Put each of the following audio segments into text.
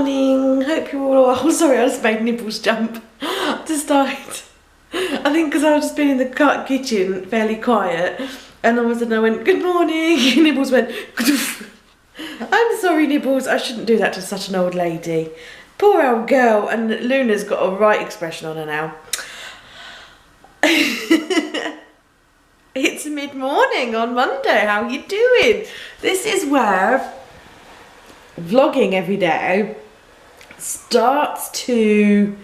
morning, hope you're all well. Sorry, I just made Nibbles jump. Just died. I think because I've just been in the kitchen, fairly quiet, and all of a sudden I went, good morning, and Nibbles went, I'm sorry Nibbles, I shouldn't do that to such an old lady. Poor old girl, and Luna's got a right expression on her now. It's mid-morning on Monday, how you doing? This is where vlogging every day starts to,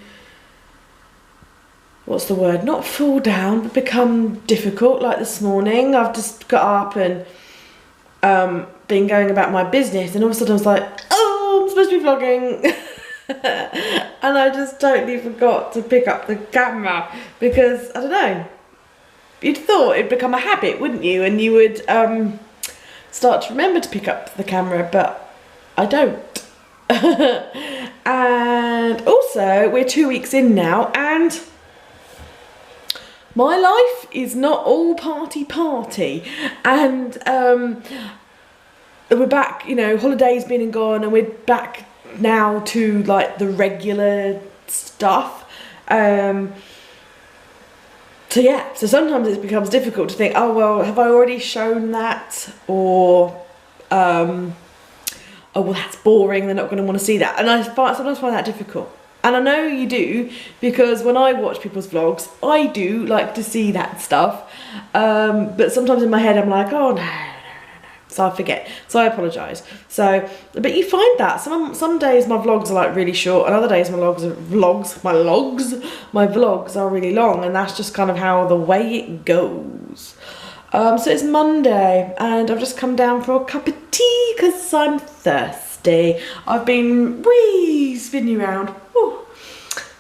what's the word, not fall down, but become difficult. Like this morning, I've just got up and been going about my business, and all of a sudden I was like, oh, I'm supposed to be vlogging. And I just totally forgot to pick up the camera because, I don't know, you'd thought it'd become a habit, wouldn't you? And you would start to remember to pick up the camera, but I don't. And also, we're 2 weeks in now, and my life is not all party. And we're back, you know, holidays been and gone, and we're back now to like the regular stuff. So yeah, so sometimes it becomes difficult to think, oh well, have I already shown that? Or oh well, that's boring, they're not going to want to see that. And I sometimes find that difficult. And I know you do, because when I watch people's vlogs, I do like to see that stuff. But sometimes in my head I'm like, oh no. So I forget, so I apologise. So, but you find that some days my vlogs are like really short, and other days my vlogs are really long, and that's just kind of how the way it goes. So it's Monday, and I've just come down for a cup of tea because I'm thirsty. I've been spinning around. Ooh.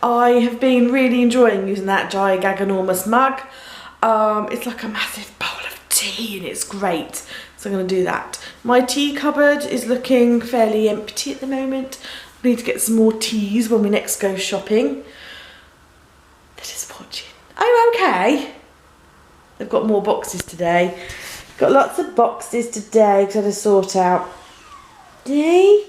I have been really enjoying using that giganormous mug. It's like a massive bowl of tea, and it's great. So I'm going to do that. My tea cupboard is looking fairly empty at the moment. We need to get some more teas when we next go shopping. They're just watching. I'm okay. They've got more boxes today. Got lots of boxes today because I had to sort out. Hey?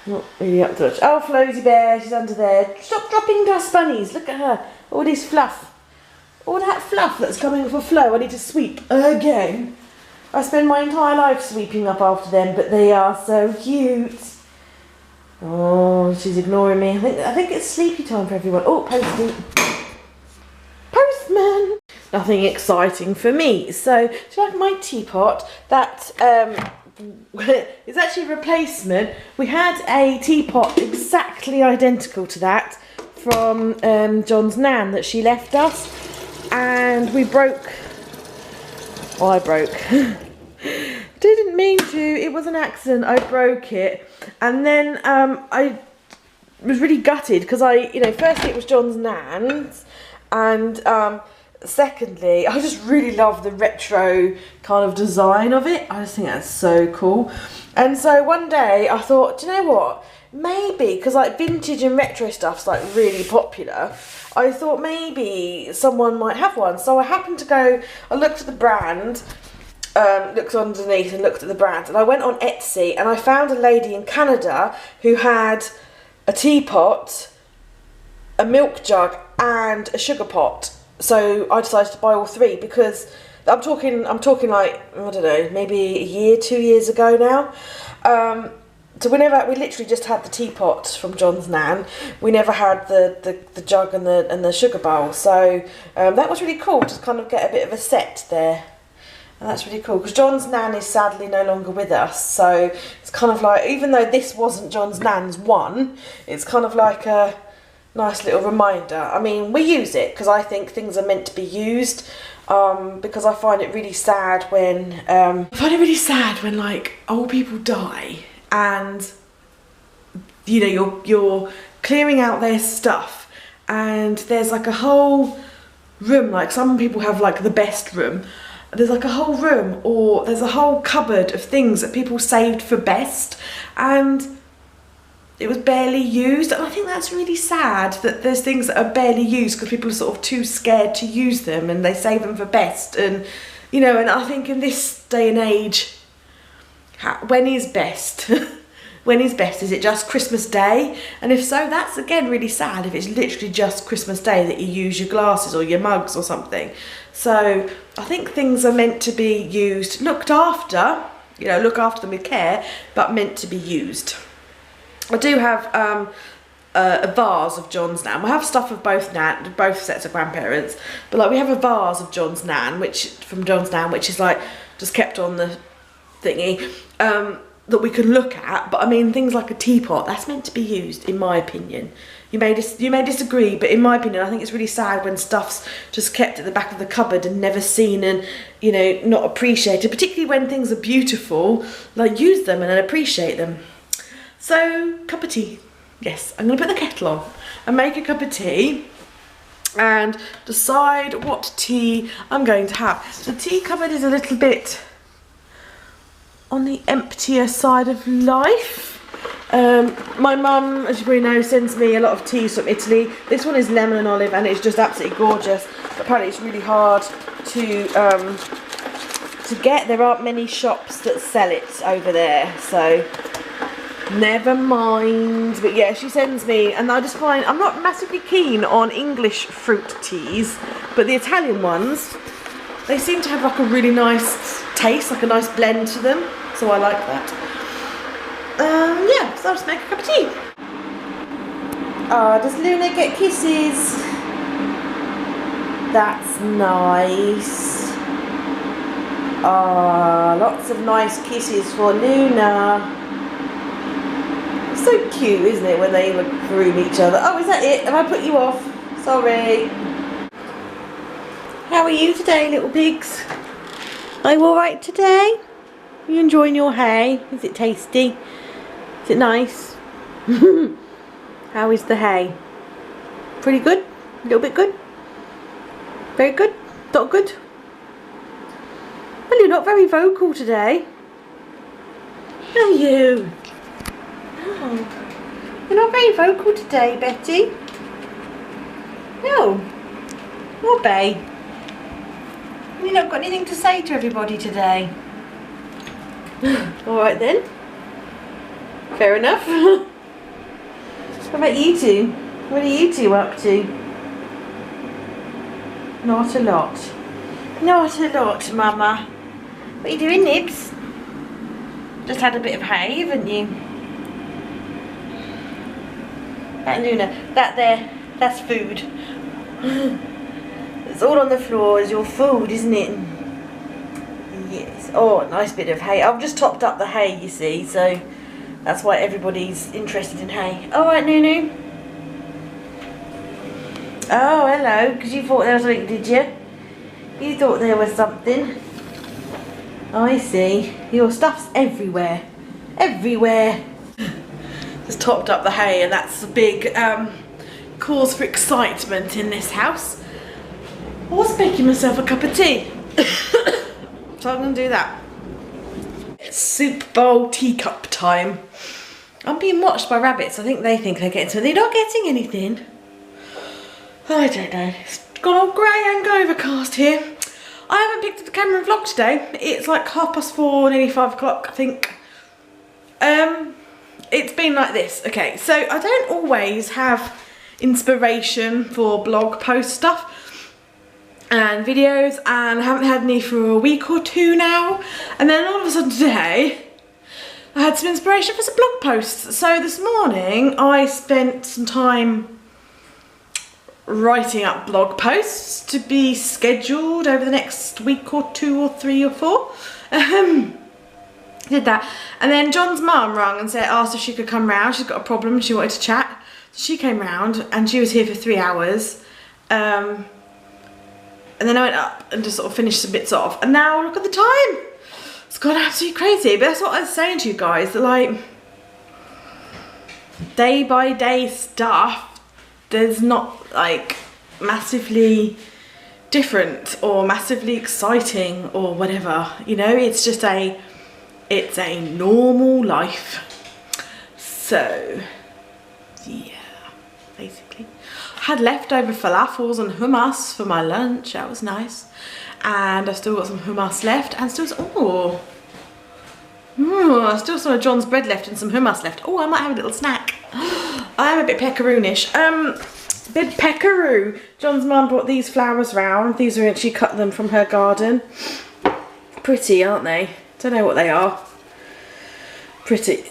Not really up to much. Oh, Flosy Bear, she's under there. Stop dropping dust bunnies. Look at her. All this fluff. All that fluff that's coming for Flo. I need to sweep again. I spend my entire life sweeping up after them, but they are so cute. Oh, she's ignoring me. I think it's sleepy time for everyone. Oh, postman. Nothing exciting for me. So, do you like my teapot? That is actually a replacement. We had a teapot exactly identical to that from John's nan that she left us, and we broke. Oh, I broke. Didn't mean to, it was an accident, I broke it. And then I was really gutted because firstly it was John's nan's, and secondly, I just really love the retro kind of design of it. I just think that's so cool. And so one day I thought, do you know what? Maybe, because like vintage and retro stuff's like really popular, I thought maybe someone might have one. So I happened to go, I looked at the brand, looked underneath and looked at the brand, and I went on Etsy and I found a lady in Canada who had a teapot, a milk jug and a sugar pot. So I decided to buy all three because I'm talking like, I don't know, maybe a year, 2 years ago now. So we literally just had the teapot from John's nan. We never had the jug and the sugar bowl. So that was really cool to kind of get a bit of a set there. And that's really cool because John's nan is sadly no longer with us. So it's kind of like, even though this wasn't John's nan's one, it's kind of like a nice little reminder. I mean, we use it because I think things are meant to be used. Because I find it really sad when like old people die. And you know, you're clearing out their stuff, and there's like a whole room, like some people have like the best room, there's like a whole room, or there's a whole cupboard of things that people saved for best, and it was barely used. And I think that's really sad that there's things that are barely used because people are sort of too scared to use them, and they save them for best. And you know, and I think in this day and age, when is best? when is best? Is it just Christmas Day? And if so, that's again really sad if it's literally just Christmas Day that you use your glasses or your mugs or something. So I think things are meant to be used, looked after, you know, look after them with care, but meant to be used. I do have a vase of John's Nan. We have stuff of both sets of grandparents, but like we have a vase of John's Nan, from John's Nan, which is like just kept on the thingy, that we can look at. But I mean, things like a teapot, that's meant to be used, in my opinion. You may disagree, but in my opinion, I think it's really sad when stuff's just kept at the back of the cupboard and never seen and, you know, not appreciated, particularly when things are beautiful. Like, use them and then appreciate them. So, cup of tea. Yes, I'm going to put the kettle on and make a cup of tea and decide what tea I'm going to have. The tea cupboard is a little bit on the emptier side of life. My mum, as you probably know, sends me a lot of teas from Italy. This one is lemon and olive and it's just absolutely gorgeous. But apparently it's really hard to get. There aren't many shops that sell it over there, so never mind. But yeah, she sends me, and I just find I'm not massively keen on English fruit teas, but the Italian ones, they seem to have like a really nice taste, like a nice blend to them, so I like that. Yeah, so I'll just make a cup of tea. Oh, does Luna get kisses? That's nice. Oh, lots of nice kisses for Luna. It's so cute, isn't it, when they groom each other. Oh, is that it? Have I put you off? Sorry. How are you today, little pigs? Are you alright today? Are you enjoying your hay? Is it tasty? Is it nice? How is the hay? Pretty good? A little bit good? Very good? Not good? Well, you're not very vocal today. Are you? Oh, you're not very vocal today, Betty. No. No, babe. You've not got anything to say to everybody today. Alright then. Fair enough. What about you two? What are you two up to? Not a lot. Not a lot, Mama. What are you doing, Nibs? Just had a bit of hay, haven't you? That Luna, that there, that's food. It's all on the floor is your food, isn't it? Yes. Oh, nice bit of hay. I've just topped up the hay, you see, so that's why everybody's interested in hay. All right, Nunu. Oh, hello, because you thought there was something, did you? You thought there was something. I see. Your stuff's everywhere. Everywhere. Just topped up the hay, and that's a big cause for excitement in this house. I was making myself a cup of tea. So I'm going to do that. It's soup bowl teacup time. I'm being watched by rabbits. I think they're getting something. They're not getting anything. I don't know. It's gone all grey and overcast here. I haven't picked up the camera and vlog today. It's like 4:30, nearly 5 o'clock, I think. It's been like this. Okay, so I don't always have inspiration for blog post stuff and videos, and I haven't had any for a week or two now. And then all of a sudden today, I had some inspiration for some blog posts. So this morning, I spent some time writing up blog posts to be scheduled over the next week or 2 or 3 or 4. Did that, and then John's mum rang and asked if she could come round. She's got a problem, she wanted to chat. So she came round and she was here for 3 hours. And then I went up and just sort of finished some bits off. And now look at the time. It's gone absolutely crazy. But that's what I was saying to you guys, that like day by day stuff, there's not like massively different or massively exciting or whatever, you know. It's just it's a normal life. So yeah, basically I had leftover falafels and hummus for my lunch. That was nice. And I've still got some hummus left, and still, oh, Still some of John's bread left and some hummus left. Oh, I might have a little snack. I am a bit peckaroonish. Bit peckaroo. John's mum brought these flowers round. These are, she cut them from her garden. Pretty, aren't they? Don't know what they are. Pretty.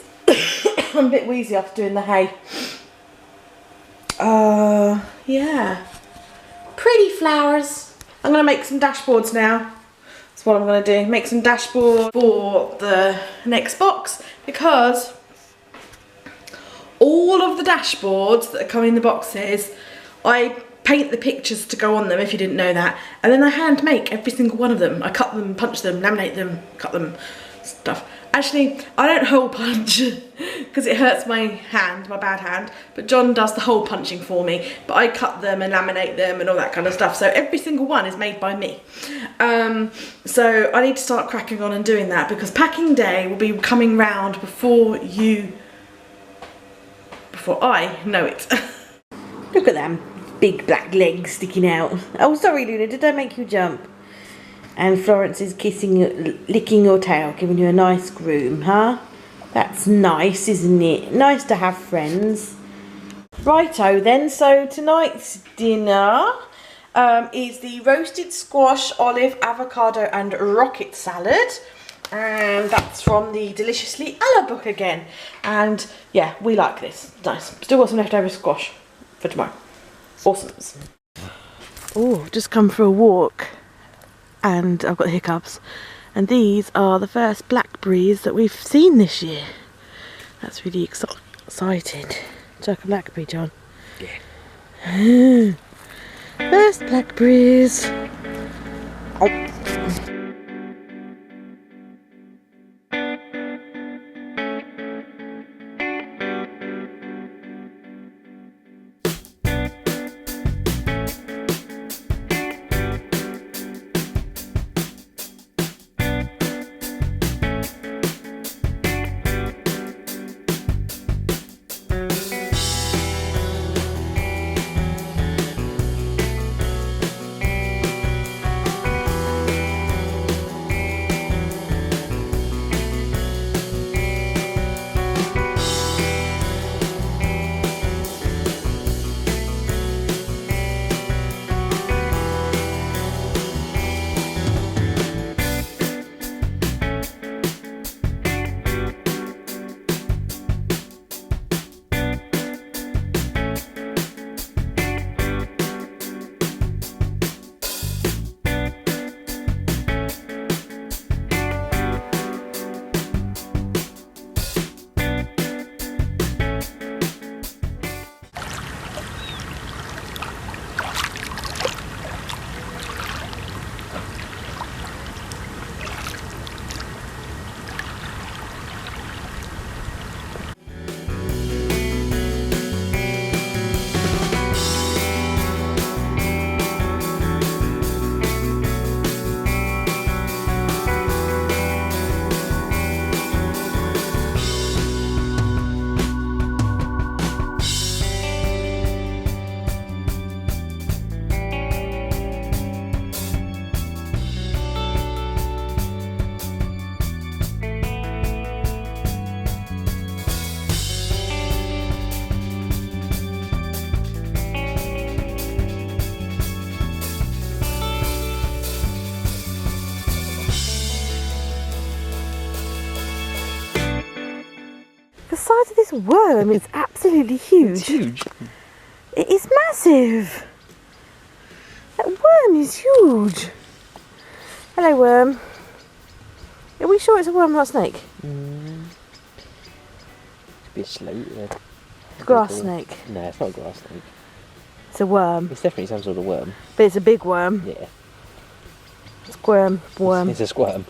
I'm a bit wheezy after doing the hay. Yeah. Pretty flowers. I'm going to make some dashboards now. That's what I'm going to do. Make some dashboards for the next box, because all of the dashboards that come in the boxes, I paint the pictures to go on them, if you didn't know that, and then I hand make every single one of them. I cut them, punch them, laminate them, cut them, stuff. Actually, I don't hole punch because it hurts my hand, my bad hand, but John does the hole punching for me, but I cut them and laminate them and all that kind of stuff, so every single one is made by me. So I need to start cracking on and doing that, because packing day will be coming round before I know it. Look at them big black legs sticking out. Oh, sorry, Luna, did I make you jump? And Florence is kissing you, licking your tail, giving you a nice groom, huh? That's nice, isn't it? Nice to have friends. Righto then, so tonight's dinner is the roasted squash, olive, avocado and rocket salad. And that's from the Deliciously Ella book again. And yeah, we like this. Nice. Still got some leftover squash for tomorrow. Awesome. Oh, just come for a walk and I've got hiccups. And these are the first blackberries that we've seen this year. That's really exciting. Do you like a blackberry, John? Yeah. First blackberries. Oh. The size of this worm is absolutely huge. It's huge. It is massive. That worm is huge. Hello, worm. Are we sure it's a worm, not a snake? It's a bit slow. Grass snake. No, it's not a grass snake. It's a worm. It's definitely some sort of worm. But it's a big worm. Yeah. Squirm, worm. It's a squirm.